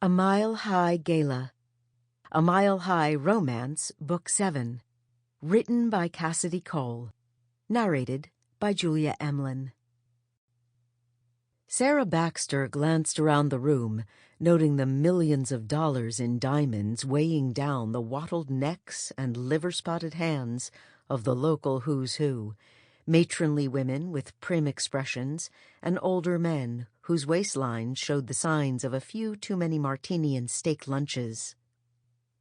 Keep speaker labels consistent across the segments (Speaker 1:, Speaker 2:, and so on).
Speaker 1: A Mile High Gala. A Mile High Romance, Book 7. Written by Cassidy. Narrated by Julia Emlen. Sarah Baxter glanced around the room, noting the millions of dollars in diamonds weighing down the wattled necks and liver-spotted hands of the local who's who, matronly women with prim expressions, and older men whose waistlines showed the signs of a few too many martini and steak lunches.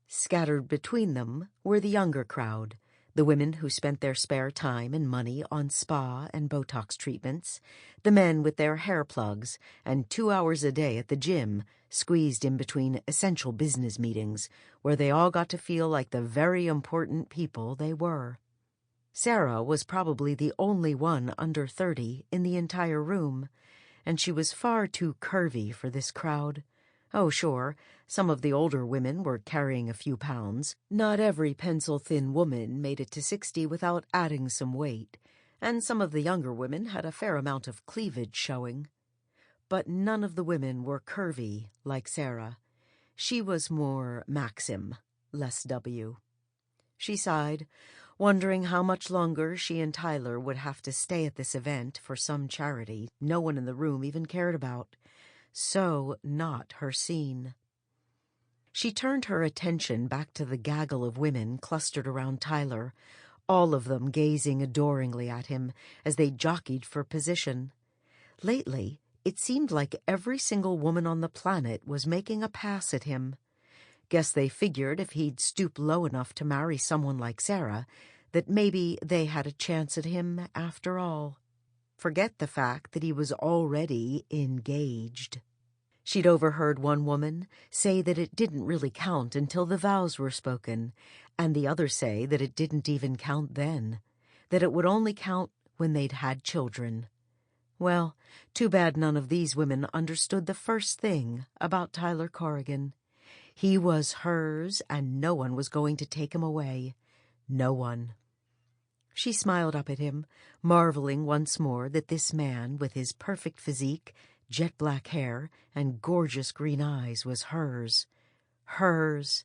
Speaker 1: Scattered between them were the younger crowd, the women who spent their spare time and money on spa and Botox treatments, the men with their hair plugs and 2 hours a day at the gym, squeezed in between essential business meetings, where they all got to feel like the very important people they were. Sarah was probably the only one under 30 in the entire room, and she was far too curvy for this crowd. Oh, sure, some of the older women were carrying a few pounds. Not every pencil-thin woman made it to 60 without adding some weight, and some of the younger women had a fair amount of cleavage showing. But none of the women were curvy like Sarah. She was more Maxim, less W. She sighed, wondering how much longer she and Tyler would have to stay at this event for some charity no one in the room even cared about. So not her scene. She turned her attention back to the gaggle of women clustered around Tyler, all of them gazing adoringly at him as they jockeyed for position. Lately, it seemed like every single woman on the planet was making a pass at him. Guess they figured if he'd stoop low enough to marry someone like Sarah, that maybe they had a chance at him after all. Forget the fact that he was already engaged. She'd overheard one woman say that it didn't really count until the vows were spoken, and the other say that it didn't even count then, that it would only count when they'd had children. Well, too bad none of these women understood the first thing about Tyler Corrigan. He was hers, and no one was going to take him away. No one. She smiled up at him, marveling once more that this man, with his perfect physique, jet-black hair, and gorgeous green eyes, was hers. Hers.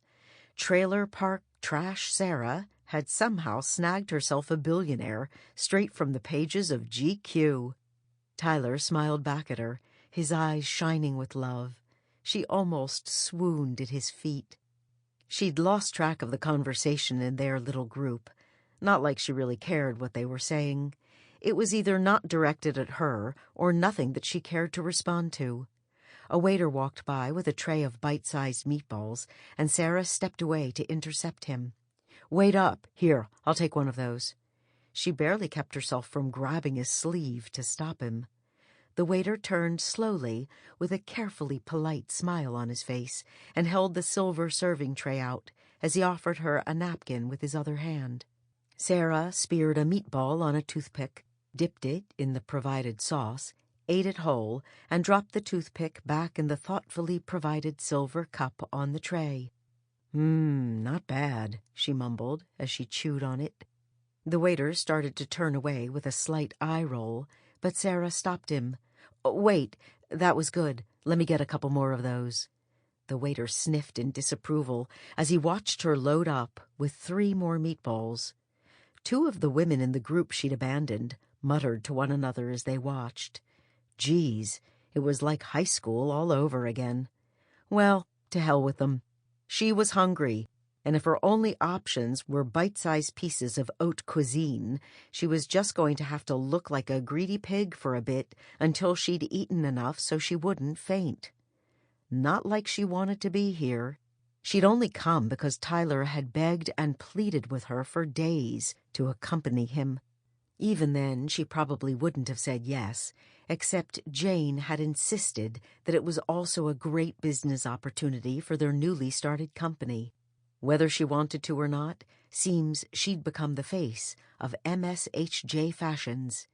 Speaker 1: Trailer Park Trash Sarah had somehow snagged herself a billionaire straight from the pages of GQ. Tyler smiled back at her, his eyes shining with love. She almost swooned at his feet. She'd lost track of the conversation in their little group. Not like she really cared what they were saying. It was either not directed at her or nothing that she cared to respond to. A waiter walked by with a tray of bite-sized meatballs, and Sarah stepped away to intercept him. "Wait up. Here, I'll take one of those." She barely kept herself from grabbing his sleeve to stop him. The waiter turned slowly, with a carefully polite smile on his face, and held the silver serving tray out as he offered her a napkin with his other hand. Sarah speared a meatball on a toothpick, dipped it in the provided sauce, ate it whole, and dropped the toothpick back in the thoughtfully provided silver cup on the tray. Not bad," she mumbled as she chewed on it. The waiter started to turn away with a slight eye roll, but Sarah stopped him. "Wait, that was good. Let me get a couple more of those." The waiter sniffed in disapproval as he watched her load up with 3 more meatballs. 2 of the women in the group she'd abandoned muttered to one another as they watched. Geez, it was like high school all over again. Well, to hell with them. She was hungry, and if her only options were bite-sized pieces of haute cuisine, she was just going to have to look like a greedy pig for a bit until she'd eaten enough so she wouldn't faint. Not like she wanted to be here. She'd only come because Tyler had begged and pleaded with her for days to accompany him. Even then, she probably wouldn't have said yes, except Jane had insisted that it was also a great business opportunity for their newly started company. Whether she wanted to or not, seems she'd become the face of MSHJ Fashions.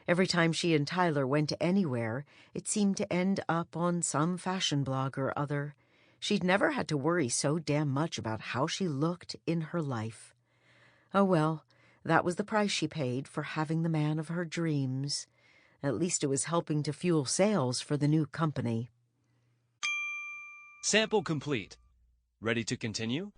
Speaker 1: Every time she and Tyler went anywhere, it seemed to end up on some fashion blog or other. She'd never had to worry so damn much about how she looked in her life. Oh well, that was the price she paid for having the man of her dreams. At least it was helping to fuel sales for the new company.
Speaker 2: Sample complete. Ready to continue?